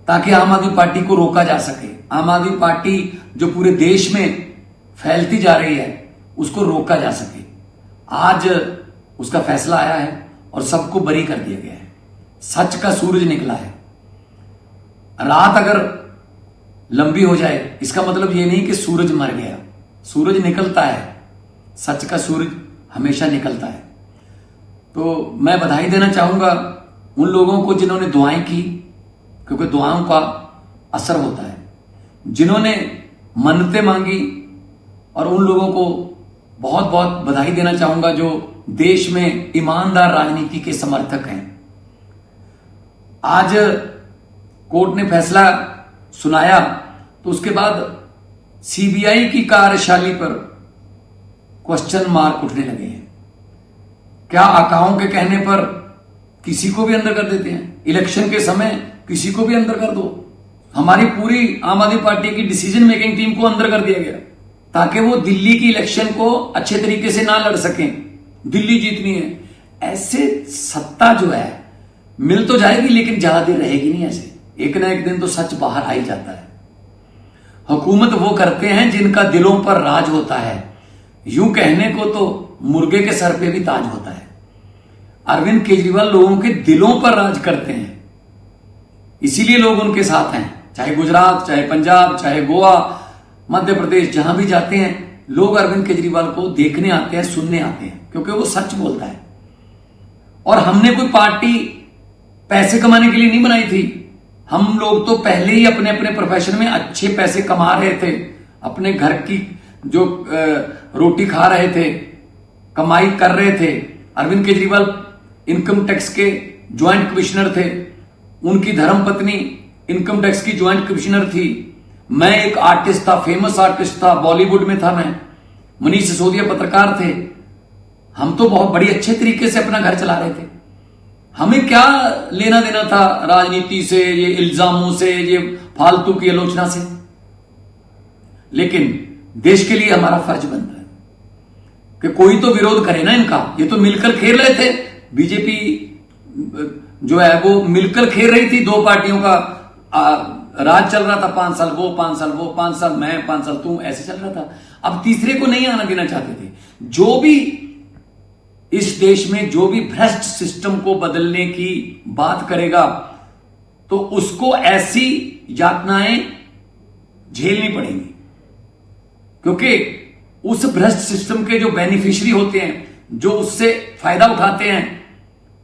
ताकि आम आदमी पार्टी को रोका जा सके। आम आदमी पार्टी जो पूरे देश में फैलती जा रही है उसको रोका जा सके। आज उसका फैसला आया है और सबको बरी कर दिया गया है। सच का सूरज निकला है। रात अगर लंबी हो जाए इसका मतलब ये नहीं कि सूरज मर गया। सूरज निकलता है, सच का सूरज हमेशा निकलता है। तो मैं बधाई देना चाहूंगा उन लोगों को जिन्होंने दुआएं की, क्योंकि दुआओं का असर होता है, जिन्होंने मन्नतें मांगी, और उन लोगों को बहुत बहुत बधाई देना चाहूंगा जो देश में ईमानदार राजनीति के समर्थक हैं। आज कोर्ट ने फैसला सुनाया तो उसके बाद सीबीआई की कार्यशैली पर क्वेश्चन मार्क उठने लगे हैं। क्या आकाओं के कहने पर किसी को भी अंदर कर देते हैं? इलेक्शन के समय किसी को भी अंदर कर दो। हमारी पूरी आम आदमी पार्टी की डिसीजन मेकिंग टीम को अंदर कर दिया गया ताकि वो दिल्ली की इलेक्शन को अच्छे तरीके से ना लड़ सकें। दिल्ली जीतनी है। ऐसे सत्ता जो है मिल तो जाएगी लेकिन ज्यादा देर रहेगी नहीं। ऐसे एक ना एक दिन तो सच बाहर आ ही जाता है। हुकूमत वो करते हैं जिनका दिलों पर राज होता है। यूं कहने को तो मुर्गे के सर पे भी ताज होता है। अरविंद केजरीवाल लोगों के दिलों पर राज करते हैं, इसीलिए लोग उनके साथ हैं। चाहे गुजरात, चाहे पंजाब, चाहे गोवा, मध्य प्रदेश, जहां भी जाते हैं लोग अरविंद केजरीवाल को देखने आते हैं, सुनने आते हैं, क्योंकि वो सच बोलता है। और हमने कोई पार्टी पैसे कमाने के लिए नहीं बनाई थी। हम लोग तो पहले ही अपने अपने प्रोफेशन में अच्छे पैसे कमा रहे थे, अपने घर की जो रोटी खा रहे थे, कमाई कर रहे थे। अरविंद केजरीवाल इनकम टैक्स के ज्वाइंट कमिश्नर थे, उनकी धर्मपत्नी इनकम टैक्स की ज्वाइंट कमिश्नर थी। मैं एक आर्टिस्ट था, फेमस आर्टिस्ट था, बॉलीवुड में था मैं। मनीष सिसोदिया पत्रकार थे। हम तो बहुत बड़ी अच्छे तरीके से अपना घर चला रहे थे। हमें क्या लेना देना था राजनीति से, ये इल्जामों से, ये फालतू की आलोचना से। लेकिन देश के लिए हमारा फर्ज बनता है कि कोई तो विरोध करे ना इनका। ये तो मिलकर खेल रहे थे। बीजेपी जो है वो मिलकर खेल रही थी। दो पार्टियों का राज चल रहा था। 5 साल वो, 5 साल वो, 5 साल मैं, 5 साल तू, ऐसे चल रहा था। अब तीसरे को नहीं आना देना चाहते थे। जो भी इस देश में जो भी भ्रष्ट सिस्टम को बदलने की बात करेगा तो उसको ऐसी यातनाएं झेलनी पड़ेंगी, क्योंकि उस भ्रष्ट सिस्टम के जो बेनिफिशियरी होते हैं, जो उससे फायदा उठाते हैं,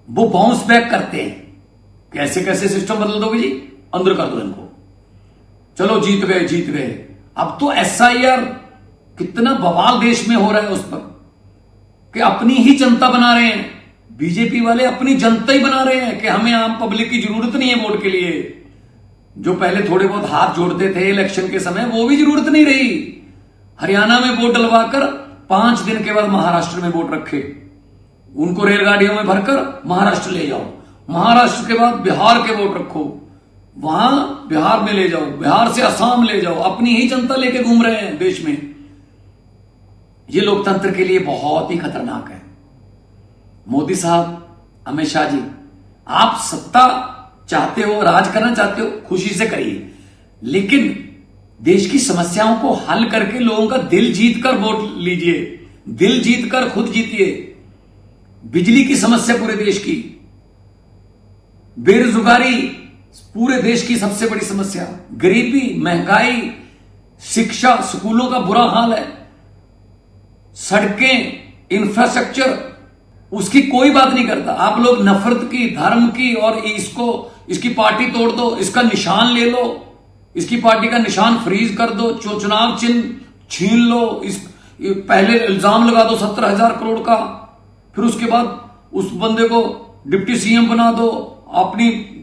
वो बाउंस बैक करते हैं। कैसे कैसे सिस्टम बदल दोगे जी? अंदर कर दो इनको, चलो जीत गए जीत गए। अब तो एसआईआर कितना बवाल देश में हो रहा है उस पर कि अपनी ही जनता बना रहे हैं। बीजेपी वाले अपनी जनता ही बना रहे हैं कि हमें आम पब्लिक की जरूरत नहीं है वोट के लिए। जो पहले थोड़े बहुत हाथ जोड़ते थे इलेक्शन के समय, वो भी जरूरत नहीं रही। हरियाणा में वोट डलवाकर 5 दिन के बाद महाराष्ट्र में वोट रखे, उनको रेलगाड़ियों में भरकर महाराष्ट्र ले जाओ। महाराष्ट्र के बाद बिहार के वोट रखो, वहां बिहार में ले जाओ, बिहार से असम ले जाओ। अपनी ही जनता लेके घूम रहे हैं देश में। ये लोकतंत्र के लिए बहुत ही खतरनाक है। मोदी साहब, अमित शाह जी, आप सत्ता चाहते हो, राज करना चाहते हो, खुशी से करिए, लेकिन देश की समस्याओं को हल करके लोगों का दिल जीतकर वोट लीजिए। दिल जीतकर खुद जीतिए। बिजली की समस्या पूरे देश की, बेरोजगारी पूरे देश की सबसे बड़ी समस्या, गरीबी, महंगाई, शिक्षा, स्कूलों का बुरा हाल है, सड़कें, इंफ्रास्ट्रक्चर, उसकी कोई बात नहीं करता। आप लोग नफरत की, धर्म की, और इसकी पार्टी तोड़ दो, इसका निशान ले लो, इसकी पार्टी का निशान फ्रीज कर दो, चुनाव चिन्ह छीन लो, पहले इल्जाम लगा दो 17,000 करोड़ का, फिर उसके बाद उस बंदे को डिप्टी सीएम बना दो, अपनी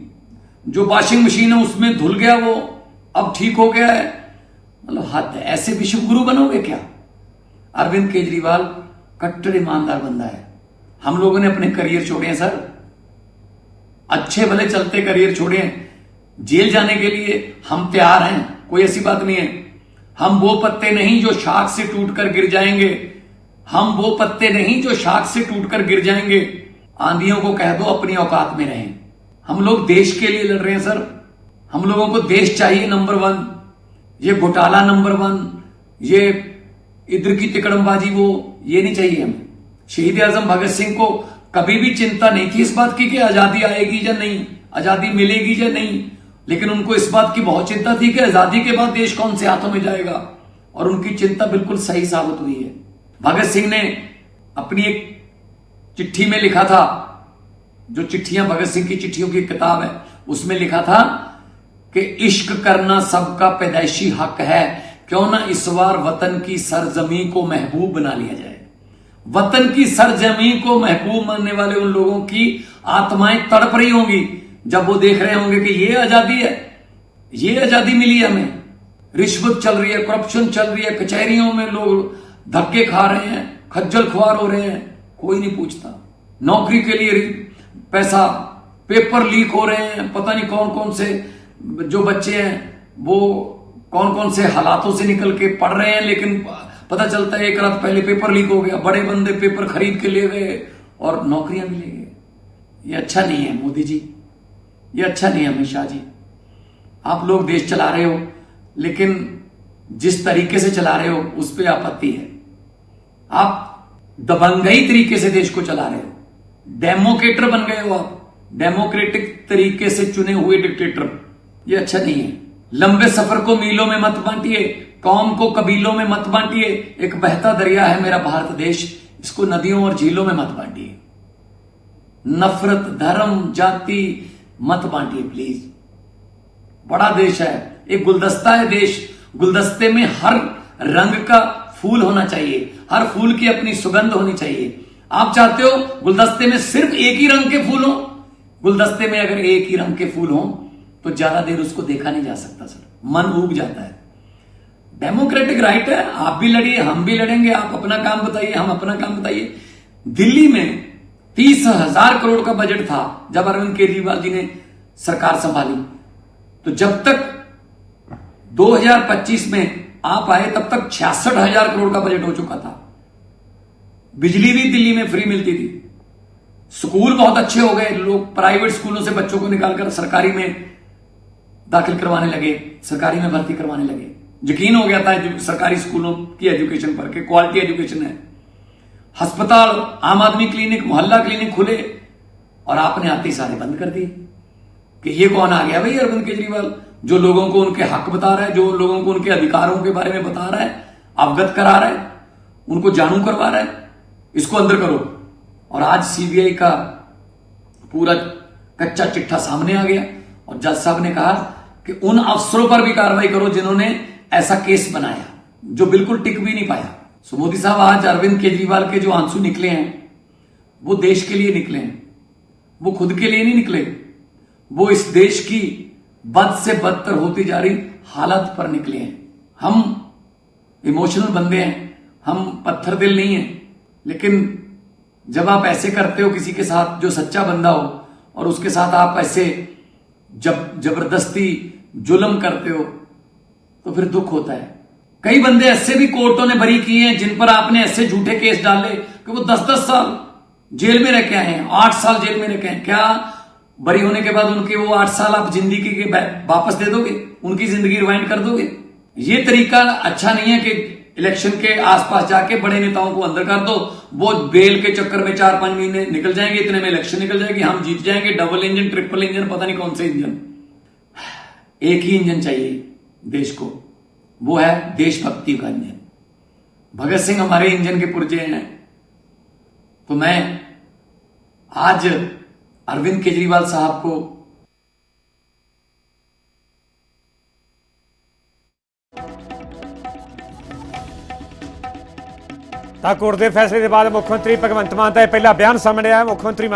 जो वॉशिंग मशीन है उसमें धुल गया वो, अब ठीक हो गया है। मतलब हद है। ऐसे विश्व गुरु बनोगे क्या? अरविंद केजरीवाल कट्टर ईमानदार बंदा है। हम लोगों ने अपने करियर छोड़े हैं सर, अच्छे भले चलते करियर छोड़े हैं। जेल जाने के लिए हम तैयार हैं, कोई ऐसी बात नहीं है। हम वो पत्ते नहीं जो शाख से टूटकर गिर जाएंगे। हम वो पत्ते नहीं जो शाख से टूटकर गिर जाएंगे। आंधियों को कह दो अपनी औकात में रहें। हम लोग देश के लिए लड़ रहे हैं सर, हम लोगों को देश चाहिए नंबर 1, ये घोटाला नंबर 1, ये इधर की तिकड़मबाजी वो ये नहीं चाहिए हमें। शहीद आजम भगत सिंह को कभी भी चिंता नहीं थी इस बात की कि आजादी आएगी या नहीं, आजादी मिलेगी या नहीं, लेकिन उनको इस बात की बहुत चिंता थी कि आजादी के बाद देश कौन से हाथों में जाएगा, और उनकी चिंता बिल्कुल सही साबित हुई है। भगत सिंह ने अपनी एक चिट्ठी में लिखा था, जो चिट्ठियां भगत सिंह की चिट्ठियों की किताब है, उसमें लिखा था कि इश्क करना सबका पैदाइशी हक है, क्यों ना इस बार वतन की सरजमी को महबूब बना लिया जाए। वतन की सरजमी को महबूब मानने वाले उन लोगों की आत्माएं तड़प रही होंगी जब वो देख रहे होंगे कि ये आजादी है, ये आजादी मिली हमें। रिश्वत चल रही है, करप्शन चल रही है, कचहरियों में लोग धक्के खा रहे हैं, खज्जल खुआर हो रहे हैं, कोई नहीं पूछता। नौकरी के लिए पैसा, पेपर लीक हो रहे हैं, पता नहीं कौन कौन से जो बच्चे हैं वो कौन कौन से हालातों से निकल के पढ़ रहे हैं, लेकिन पता चलता है एक रात पहले पेपर लीक हो गया, बड़े बंदे पेपर खरीद के ले गए और नौकरियां मिल गई। ये अच्छा नहीं है मोदी जी, ये अच्छा नहीं है अमित शाह जी। आप लोग देश चला रहे हो, लेकिन जिस तरीके से चला रहे हो उस पर आपत्ति है। आप दबंगई तरीके से देश को चला रहे हो, डेमोक्रेटर बन गए हो आप, डेमोक्रेटिक तरीके से चुने हुए डिक्टेटर। ये अच्छा नहीं है। लंबे सफर को मीलों में मत बांटिए, कौम को कबीलों में मत बांटिए। एक बहता दरिया है मेरा भारत देश, इसको नदियों और झीलों में मत बांटिए। नफरत, धर्म, जाति मत बांटिए प्लीज। बड़ा देश है, एक गुलदस्ता है देश, गुलदस्ते में हर रंग का फूल होना चाहिए, हर फूल की अपनी सुगंध होनी चाहिए। आप चाहते हो गुलदस्ते में सिर्फ एक ही रंग के फूल हो? गुलदस्ते में अगर एक ही रंग के फूल हो तो ज्यादा देर उसको देखा नहीं जा सकता सर, मन ऊब जाता है। डेमोक्रेटिक राइट है, आप भी लड़िए, हम भी लड़ेंगे, आप अपना काम बताइए, हम अपना काम बताइए। दिल्ली में 30,000 करोड़ का बजट था जब अरविंद केजरीवाल जी ने सरकार संभाली, तो जब तक 2025 में आप आए तब तक 66,000 करोड़ का बजट हो चुका था। बिजली भी दिल्ली में फ्री मिलती थी, स्कूल बहुत अच्छे हो गए, लोग प्राइवेट स्कूलों से बच्चों को निकालकर सरकारी में दाखिल करवाने लगे, सरकारी में भर्ती करवाने लगे। यकीन हो गया था सरकारी स्कूलों की एजुकेशन पर कि क्वालिटी एजुकेशन है। अस्पताल, आम आदमी क्लिनिक, मोहल्ला क्लिनिक खुले, और आपने आते ही सारे बंद कर दिए। कि ये कौन आ गया भाई अरविंद केजरीवाल, जो लोगों को उनके हक बता रहा है, जो लोगों को उनके अधिकारों के बारे में बता रहा है, अवगत करा रहा है, उनको जानू करवा रहा है, इसको अंदर करो। और आज सीबीआई का पूरा कच्चा चिट्ठा सामने आ गया और जज साहब ने कहा कि उन अफसरों पर भी कार्रवाई करो जिन्होंने ऐसा केस बनाया, जो बिल्कुल टिक भी नहीं पाया। सो मोदी साहब, आज अरविंद केजरीवाल के जो आंसू निकले हैं वो देश के लिए निकले हैं, वो खुद के लिए नहीं निकले, वो इस देश की बद से बदतर होती जा रही हालत पर निकले हैं। हम इमोशनल बंदे हैं, हम पत्थर दिल नहीं हैं, लेकिन जब आप ऐसे करते हो किसी के साथ जो सच्चा बंदा हो, और उसके साथ आप ऐसे जबरदस्ती जुल्म करते हो, तो फिर दुख होता है। कई बंदे ऐसे भी कोर्टों ने बरी किए हैं जिन पर आपने ऐसे झूठे केस डाले कि वो 10-10 साल जेल में रह के आए हैं, 8 साल जेल में रह के आए। क्या बरी होने के बाद उनके वो 8 साल आप जिंदगी के वापस दे दोगे, उनकी जिंदगी रिवाइंड कर दोगे? ये तरीका अच्छा नहीं है कि इलेक्शन के आसपास जाके बड़े नेताओं को अंदर कर दो, वो बेल के चक्कर में 4-5 महीने निकल जाएंगे, इतने में इलेक्शन निकल जाएगी, हम जीत जाएंगे, डबल इंजन, ट्रिपल इंजन, पता नहीं कौन से इंजन। एक ही इंजन चाहिए देश को, वो है देशभक्ति का इंजन। भगत सिंह हमारे इंजन के पुर्जे हैं। तो मैं आज अरविंद केजरीवाल साहब को ਤਾਂ ਕੋਰਟ ਦੇ ਫੈਸਲੇ ਦੇ ਬਾਅਦ ਮੁੱਖ ਮੰਤਰੀ ਭਗਵੰਤ ਮਾਨ ਦਾ ਇਹ ਪਹਿਲਾ ਬਿਆਨ ਸਾਹਮਣੇ ਆਇਆ। ਮੁੱਖ ਮੰਤਰੀ ਮਾਨ